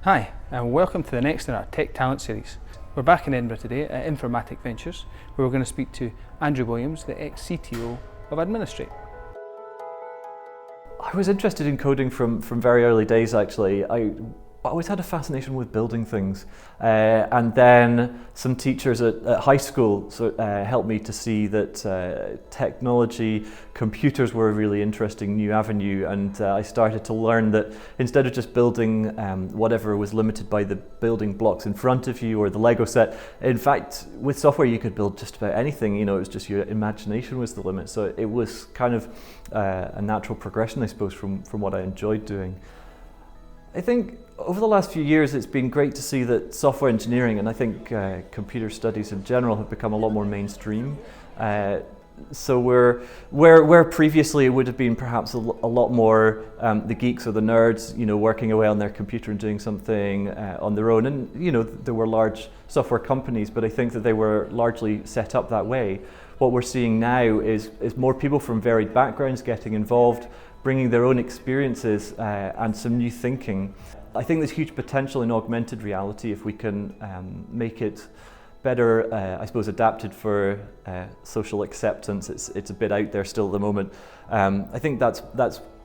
Hi, and welcome to the next in our Tech Talent series. We're back in Edinburgh today at Informatic Ventures, where we're going to speak to Andrew Williams, the ex-CTO of Administrate. I was interested in coding from very early days, actually. I always had a fascination with building things, and then some teachers at high school helped me to see that technology, computers were a really interesting new avenue, and I started to learn that instead of just building whatever was limited by the building blocks in front of you or the Lego set, in fact with software you could build just about anything. It was just your imagination was the limit, so it was kind of a natural progression, I suppose, from what I enjoyed doing. I think over the last few years it's been great to see that software engineering, and I think computer studies in general, have become a lot more mainstream. So where previously it would have been perhaps a lot more the geeks or the nerds, working away on their computer and doing something on their own. And there were large software companies, but I think that they were largely set up that way. What we're seeing now is more people from varied backgrounds getting involved, bringing their own experiences and some new thinking. I think there's huge potential in augmented reality if we can make it better, I suppose, adapted for social acceptance. It's a bit out there still at the moment. I think that's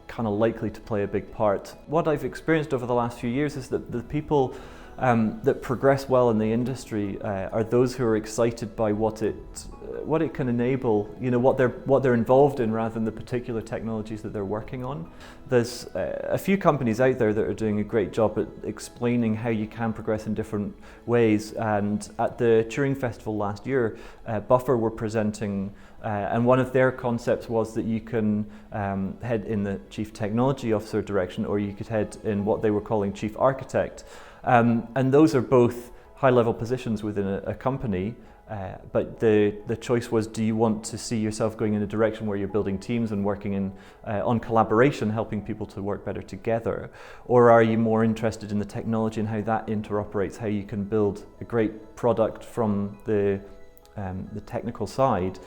kind of likely to play a big part. What I've experienced over the last few years is that the people that progress well in the industry are those who are excited by what it can enable, what they're involved in, rather than the particular technologies that they're working on. There's a few companies out there that are doing a great job at explaining how you can progress in different ways, and at the Turing Festival last year, Buffer were presenting, and one of their concepts was that you can head in the Chief Technology Officer direction, or you could head in what they were calling Chief Architect. And those are both high-level positions within a company, but the choice was, do you want to see yourself going in a direction where you're building teams and working on collaboration, helping people to work better together, or are you more interested in the technology and how that interoperates, how you can build a great product from the technical side?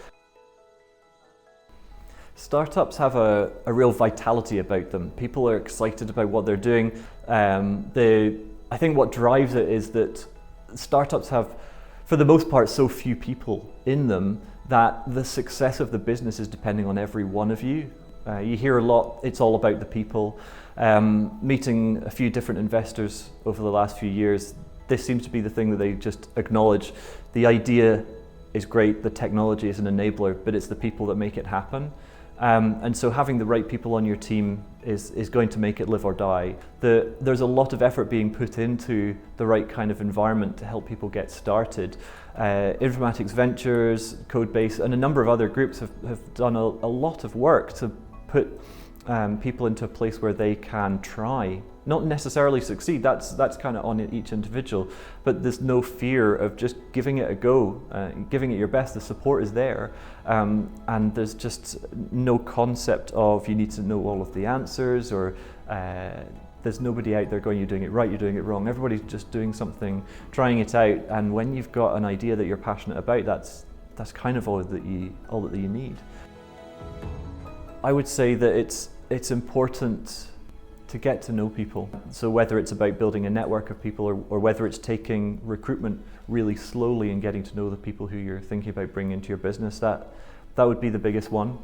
Startups have a real vitality about them. People are excited about what they're doing. I think what drives it is that startups have, for the most part, so few people in them that the success of the business is depending on every one of you. You hear a lot, it's all about the people. Meeting a few different investors over the last few years, this seems to be the thing that they just acknowledge. The idea is great, the technology is an enabler, but it's the people that make it happen. And so having the right people on your team is going to make it live or die. There's a lot of effort being put into the right kind of environment to help people get started. Informatics Ventures, Codebase, and a number of other groups have done a lot of work to put people into a place where they can try. Not necessarily succeed, that's kind of on each individual, but there's no fear of just giving it a go, giving it your best. The support is there, and there's just no concept of you need to know all of the answers, or there's nobody out there going, you're doing it right, you're doing it wrong. Everybody's just doing something, trying it out, and when you've got an idea that you're passionate about, that's kind of all that you need. I would say that it's important to get to know people. So whether it's about building a network of people, or whether it's taking recruitment really slowly and getting to know the people who you're thinking about bringing into your business, that would be the biggest one.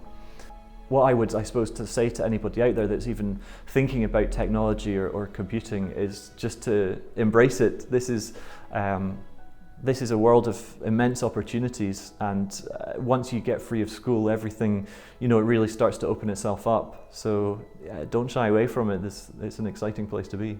What I would, I suppose, to say to anybody out there that's even thinking about technology or computing is just to embrace it. This is a world of immense opportunities, and once you get free of school, everything, it really starts to open itself up. So don't shy away from it. It's an exciting place to be.